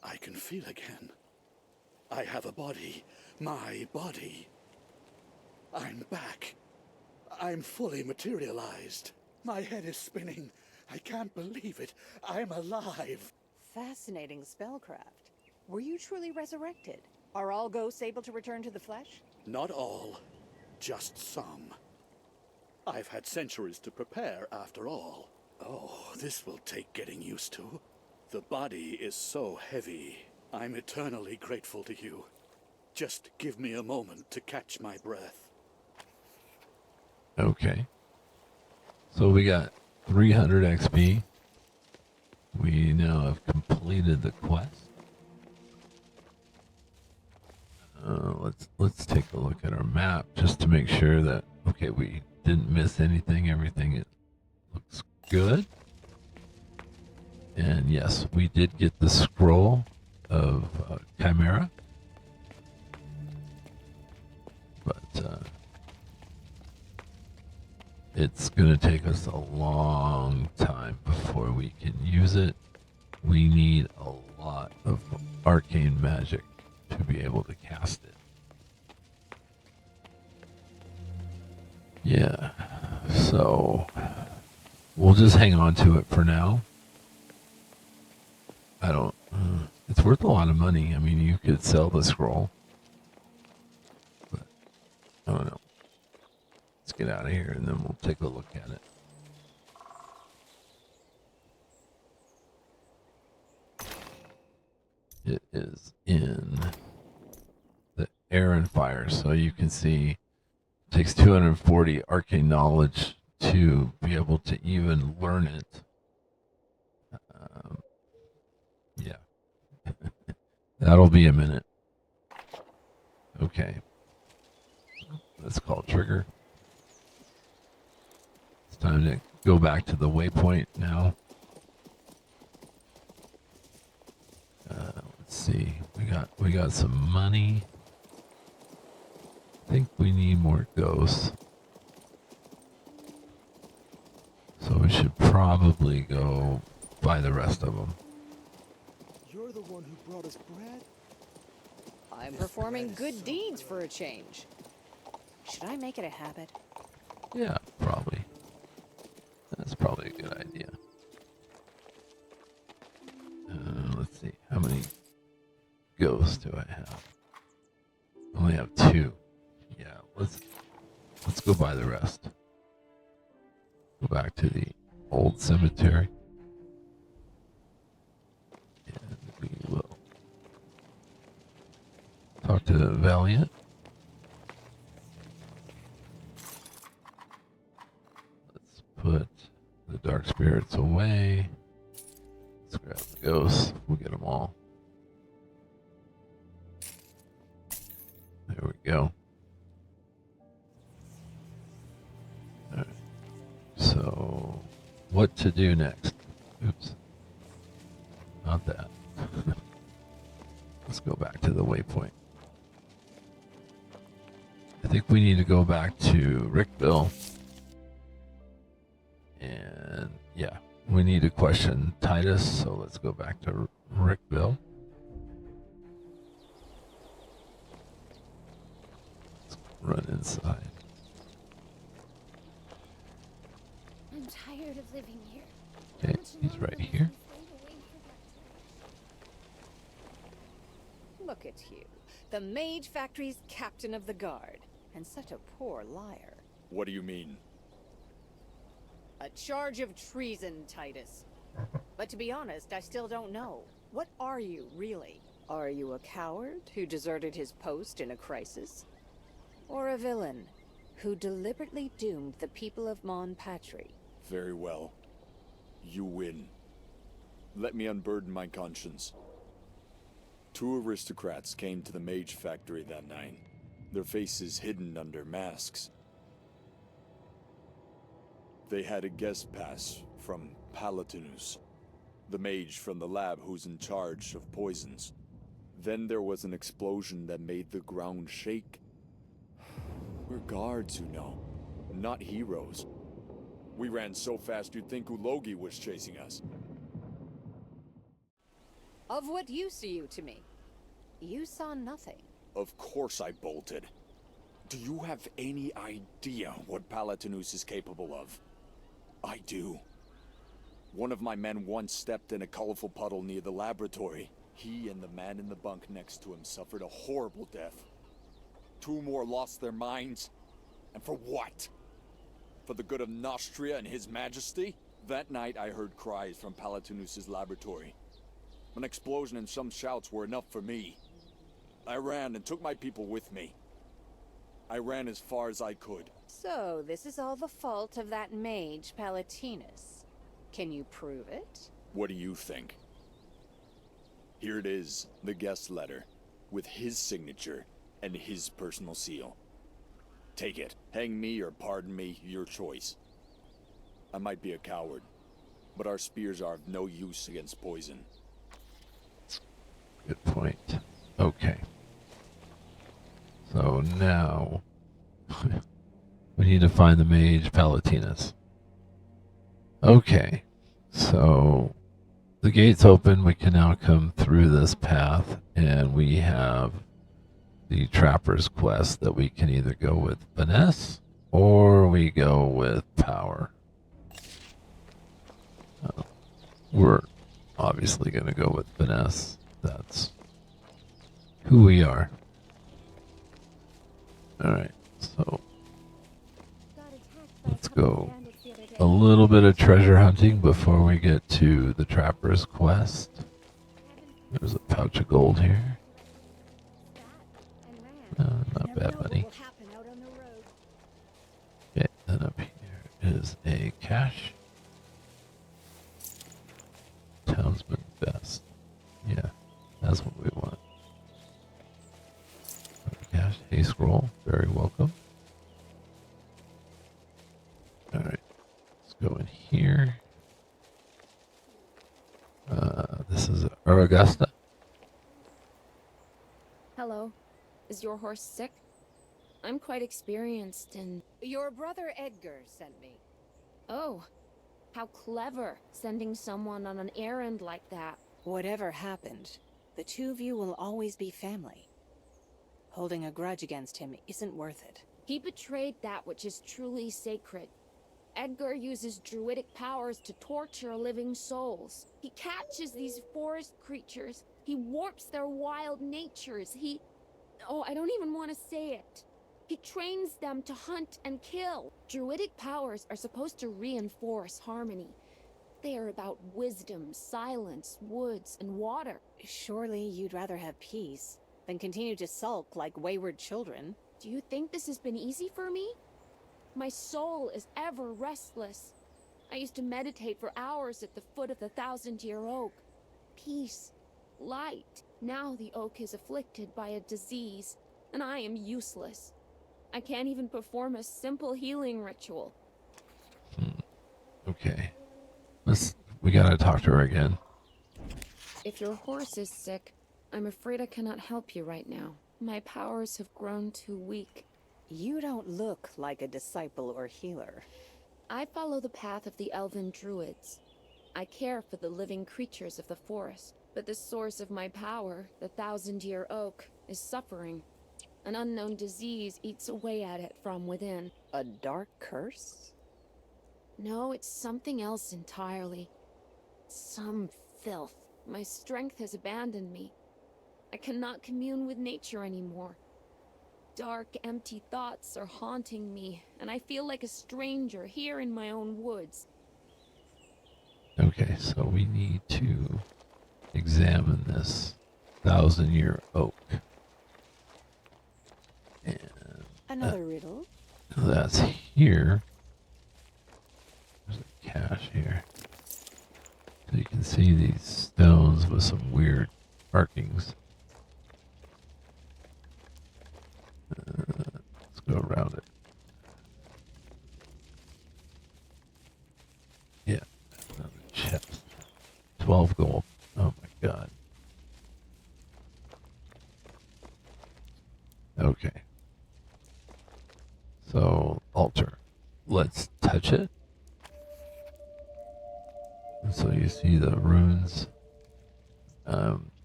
Speaker 12: I can feel again. I have a body. My body. I'm back. I'm fully materialized. My head is spinning. I can't believe it. I'm alive.
Speaker 3: Fascinating spellcraft. Were you truly resurrected? Are all ghosts able to return to the flesh?
Speaker 12: Not all. Just some. I've had centuries to prepare, after all. Oh, this will take getting used to. The body is so heavy. I'm eternally grateful to you. Just give me a moment to catch my breath.
Speaker 1: Okay. So we got 300 XP. We now have completed the quest. Let's take a look at our map just to make sure that, okay, we didn't miss anything. Everything looks good. And yes, we did get the scroll of Chimera. But it's going to take us a long time before we can use it. We need a lot of arcane magic to be able to cast it. Yeah, so we'll just hang on to it for now. It's worth a lot of money. I mean, you could sell the scroll get out of here and then we'll take a look at it. It is in the air and fire, so you can see it takes 240 arcane knowledge to be able to even learn it. Yeah. That'll be a minute. Okay. Let's call trigger. It's time to go back to the waypoint now. Let's see. We got some money. I think we need more ghosts. So we should probably go buy the rest of them.
Speaker 12: You're the one who brought us bread?
Speaker 3: I'm performing good deeds for a change. Should I make it a habit?
Speaker 1: Yeah, probably. That's probably a good idea. Let's see. How many ghosts do I have? I only have 2. Yeah, let's go buy the rest. Go back to the old cemetery. And we will talk to Valiant. Let's put the dark spirits away. Let's grab the ghosts. We'll get them all. There we go. Alright. So, what to do next? Oops. Not that. Let's go back to the waypoint. I think we need to go back to Rickville. And yeah, we need to question Titus, so let's go back to Rickville. Let's run inside.
Speaker 13: I'm tired of living here.
Speaker 1: Okay, he's right here.
Speaker 3: Look at you, the Mage Factory's captain of the guard, and such a poor liar.
Speaker 8: What do you mean?
Speaker 3: A charge of treason, Titus. But to be honest, I still don't know. What are you, really? Are you a coward who deserted his post in a crisis? Or a villain who deliberately doomed the people of Mon Patry?
Speaker 8: Very well. You win. Let me unburden my conscience. 2 aristocrats came to the Mage Factory that night, their faces hidden under masks. They had a guest pass from Palatinus, the mage from the lab who's in charge of poisons. Then there was an explosion that made the ground shake. We're guards, you know, not heroes. We ran so fast you'd think Ulogi was chasing us.
Speaker 3: Of what use are you to me? You saw nothing.
Speaker 8: Of course I bolted. Do you have any idea what Palatinus is capable of? I do. One of my men once stepped in a colorful puddle near the laboratory. He and the man in the bunk next to him suffered a horrible death. 2 more lost their minds. And for what? For the good of Nostria and His Majesty? That night I heard cries from Palatinus's laboratory. An explosion and some shouts were enough for me. I ran and took my people with me. I ran as far as I could.
Speaker 3: So, this is all the fault of that mage, Palatinus. Can you prove it?
Speaker 8: What do you think? Here it is, the guest letter, with his signature and his personal seal. Take it. Hang me or pardon me, your choice. I might be a coward, but our spears are of no use against poison.
Speaker 1: Good point. Okay. So now we need to find the mage Palatinus. Okay. So the gate's open. We can now come through this path, and we have the Trapper's quest that we can either go with finesse or we go with power. We're obviously going to go with finesse. That's who we are. Alright, so let's go a little bit of treasure hunting before we get to the Trapper's Quest. There's a pouch of gold here. Not bad, buddy. Okay, then up here is a cache. Townsman best. Yeah, that's what we want. Cache, a scroll. Very welcome. Alright, let's go in here. This is Augusta.
Speaker 14: Hello. Is your horse sick? I'm quite experienced in...
Speaker 3: Your brother Edgar sent me.
Speaker 14: Oh, how clever, sending someone on an errand like that.
Speaker 3: Whatever happened, the two of you will always be family. Holding a grudge against him isn't worth it.
Speaker 14: He betrayed that which is truly sacred. Edgar uses druidic powers to torture living souls. He catches these forest creatures. He warps their wild natures. Oh, I don't even want to say it. He trains them to hunt and kill. Druidic powers are supposed to reinforce harmony. They are about wisdom, silence, woods, and water.
Speaker 3: Surely you'd rather have peace than continue to sulk like wayward children.
Speaker 14: Do you think this has been easy for me? My soul is ever restless. I used to meditate for hours at the foot of the 1,000-year oak. Peace, light. Now the oak is afflicted by a disease, and I am useless. I can't even perform a simple healing ritual.
Speaker 1: Okay. We gotta talk to her again.
Speaker 14: If your horse is sick, I'm afraid I cannot help you right now. My powers have grown too weak.
Speaker 3: You don't look like a disciple or healer.
Speaker 14: I follow the path of the elven druids. I care for the living creatures of the forest, but the source of my power, the 1,000-year oak, is suffering. An unknown disease eats away at it from within.
Speaker 3: A dark curse?
Speaker 14: No, it's something else entirely. Some filth. My strength has abandoned me. I cannot commune with nature anymore. Dark, empty thoughts are haunting me, and I feel like a stranger here in my own woods.
Speaker 1: Okay, so we need to examine this 1,000-year oak. And
Speaker 3: another riddle?
Speaker 1: That's here. There's a cache here. So you can see these stones with some weird markings. Let's go around it. Yeah, another chest. 12 gold. Oh my god. Okay. So, altar. Let's touch it. And so you see the runes.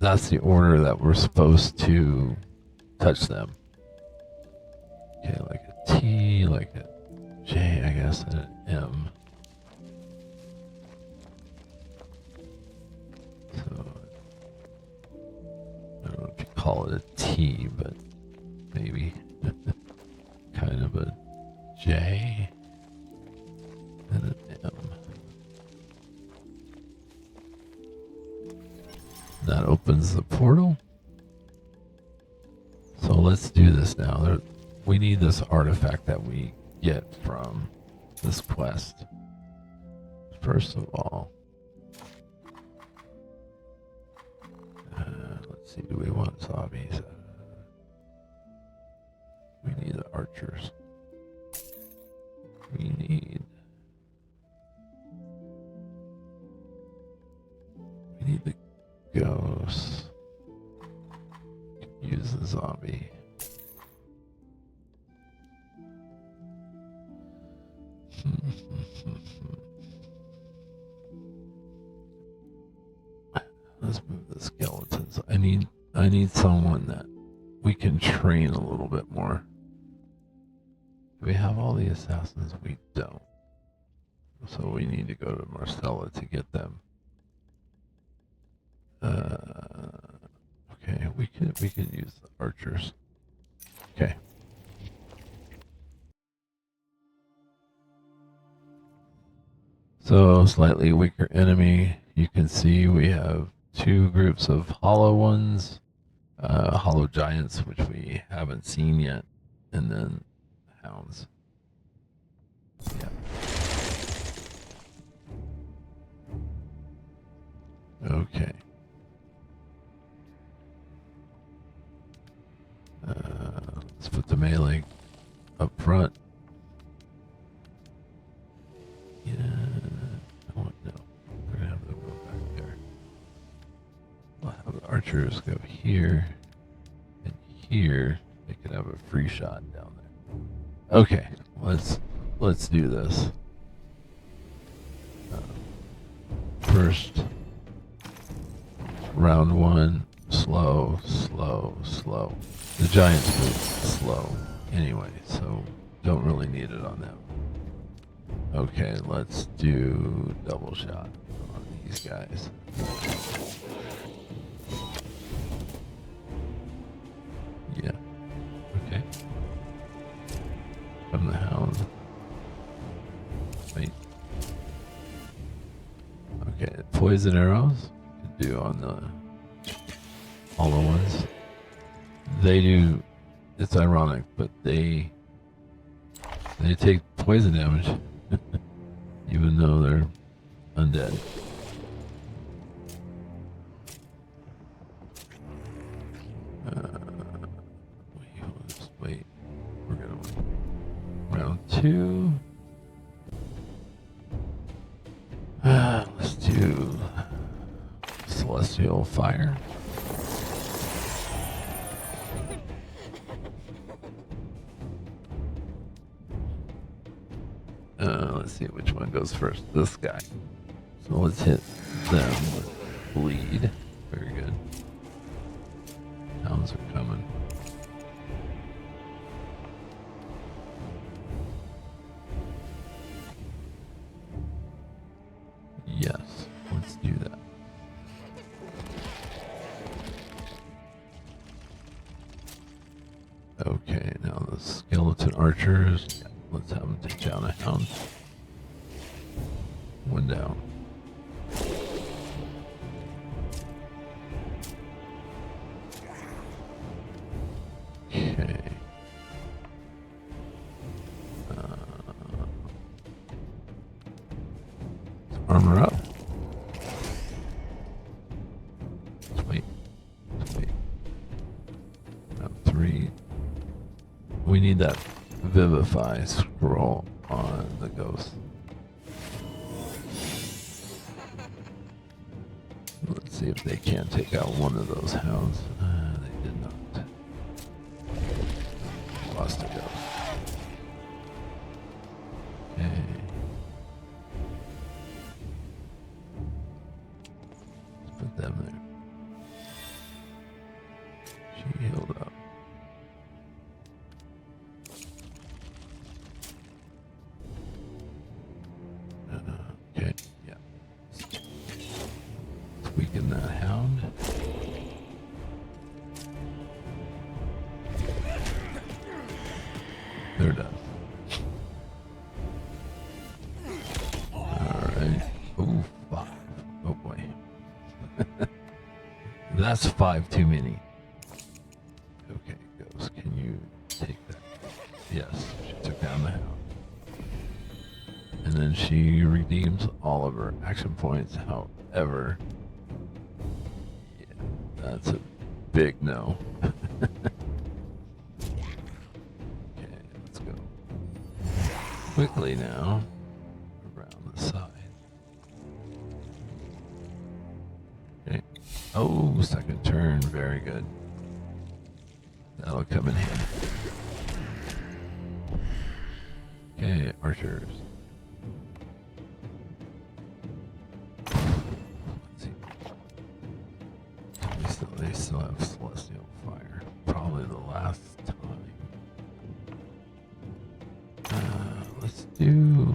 Speaker 1: That's the order that we're supposed to touch them. Okay, like a T, like a J, I guess, and an M. So, I don't know if you call it a T, but maybe kind of a J and an M. That opens the portal. So let's do this now. We need this artifact that we get from this quest. First of all, let's see, do we want zombies? We need the archers. We need the ghosts. Use the zombie. Let's move the skeletons. I need someone that we can train a little bit more. Do we have all the assassins? We don't. So we need to go to Marcella to get them. Okay, we can use the archers. Okay. So, slightly weaker enemy. You can see we have two groups of hollow ones, hollow giants, which we haven't seen yet, and then hounds. Yeah. Okay. Let's put the melee up front. Yeah. Oh, no. We're gonna have to go back there. We'll have the archers go here and here. They could have a free shot down there. Okay, let's do this. First, round one, slow, slow, slow. The giants move slow anyway, so don't really need it on them. Okay, let's do double shot on these guys. Yeah. Okay. From the hound. Wait. Okay, poison arrows. Could do on the hollow ones. They do. It's ironic, but they take poison damage, even though they're undead. Wait. We're gonna wait. Round two. Let's do celestial fire. Let's see which one goes first. This guy. So let's hit them with bleed. Very good. Hounds are coming. Yes, let's do that. Okay, now the skeleton archers. Yeah, let's have them take down a hound. One down. Okay. Armor up. Let's wait. Round three. We need that Vivify scroll on the ghost. Let's see if they can take out one of those hounds. They did not. Lost a ghost. Okay. Let's put them there. She healed up. Okay, yeah. Let's weaken that hound. They're done. Alright. Ooh, 5. Oh boy. That's 5 too many. Okay, Ghost, can you take that? Yes, she took down the hound. And then she redeems all of her action points. However, yeah, that's a big no. Okay, let's go quickly now around the side. Okay. Oh, second turn. Very good. That'll come in handy. Okay, archers. They still have celestial fire. Probably the last time. Let's do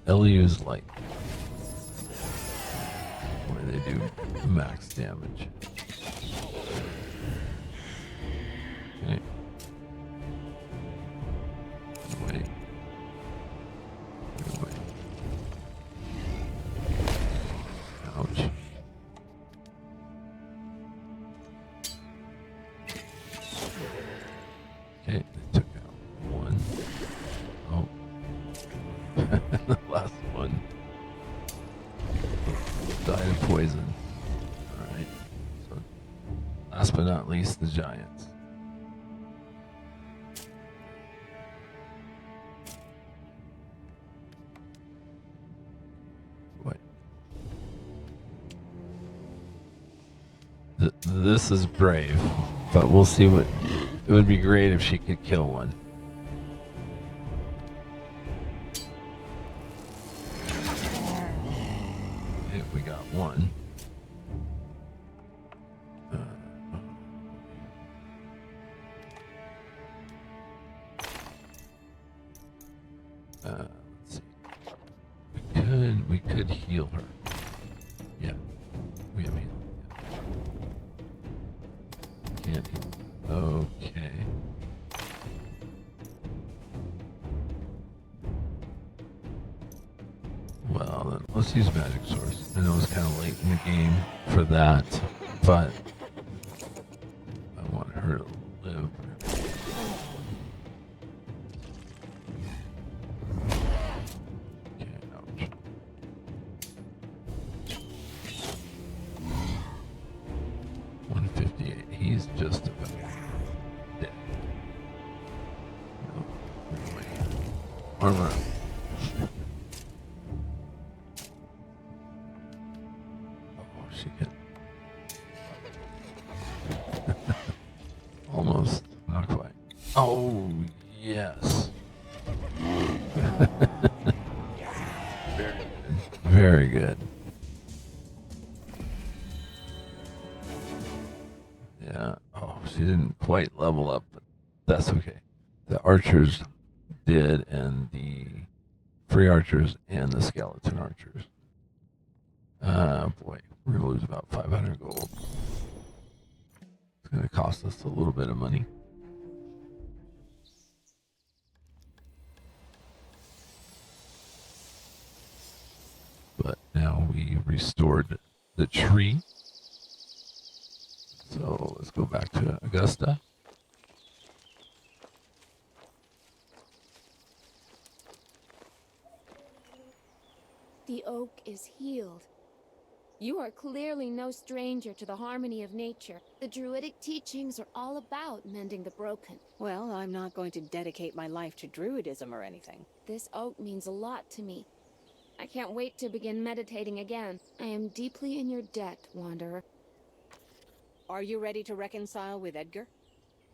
Speaker 1: Eliu's light. Where they do max damage. Okay. Wait. Last but not least, the giants. Wait. This is brave, but we'll see what... It would be great if she could kill one. Okay, we got one. Let's see. We could heal her. Yeah. We have heal. Yeah. Can't heal. Okay. Well, then let's use magic source. I know it's kind of late in the game for that, but I want her to live. Okay, ouch. 158. He's just about dead. No, wait. Armor up. She could. Almost. Not quite. Oh, yes. Very good. Very good. Yeah. Oh, she didn't quite level up, but that's okay. The archers did, and the free archers and the skeleton archers. Boy, we're gonna lose about 500 gold. It's gonna cost us a little bit of money. But now we restored the tree. So let's go back to Augusta.
Speaker 14: The oak is healed. You are clearly no stranger to the harmony of nature. The druidic teachings are all about mending the broken.
Speaker 3: Well, I'm not going to dedicate my life to druidism or anything.
Speaker 14: This oak means a lot to me. I can't wait to begin meditating again. I am deeply in your debt, Wanderer.
Speaker 3: Are you ready to reconcile with Edgar?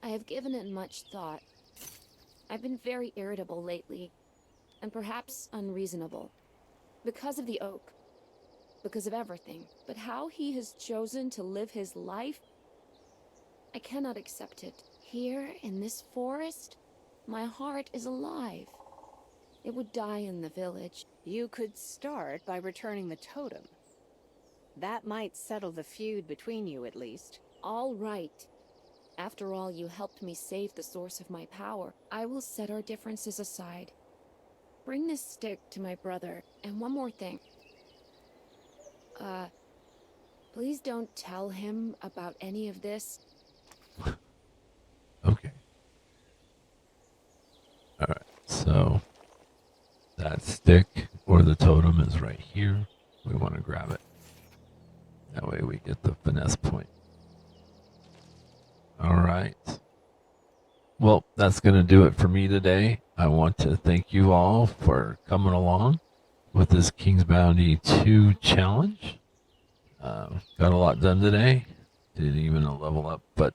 Speaker 14: I have given it much thought. I've been very irritable lately, and perhaps unreasonable. Because of the oak. Because of everything. But how he has chosen to live his life, I cannot accept it. Here, in this forest, my heart is alive. It would die in the village.
Speaker 3: You could start by returning the totem. That might settle the feud between you, at least.
Speaker 14: All right. After all, you helped me save the source of my power. I will set our differences aside. Bring this stick to my brother. And one more thing. Please don't tell him about any of this.
Speaker 1: Okay. Alright, so that stick or the totem is right here. We want to grab it. That way we get the finesse point. Alright. Well, that's going to do it for me today. I want to thank you all for coming along with this King's Bounty 2 challenge. Got a lot done today. Didn't even a level up, but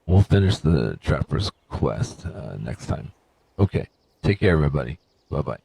Speaker 1: we'll finish the Trapper's Quest next time. Okay, take care everybody. Bye-bye.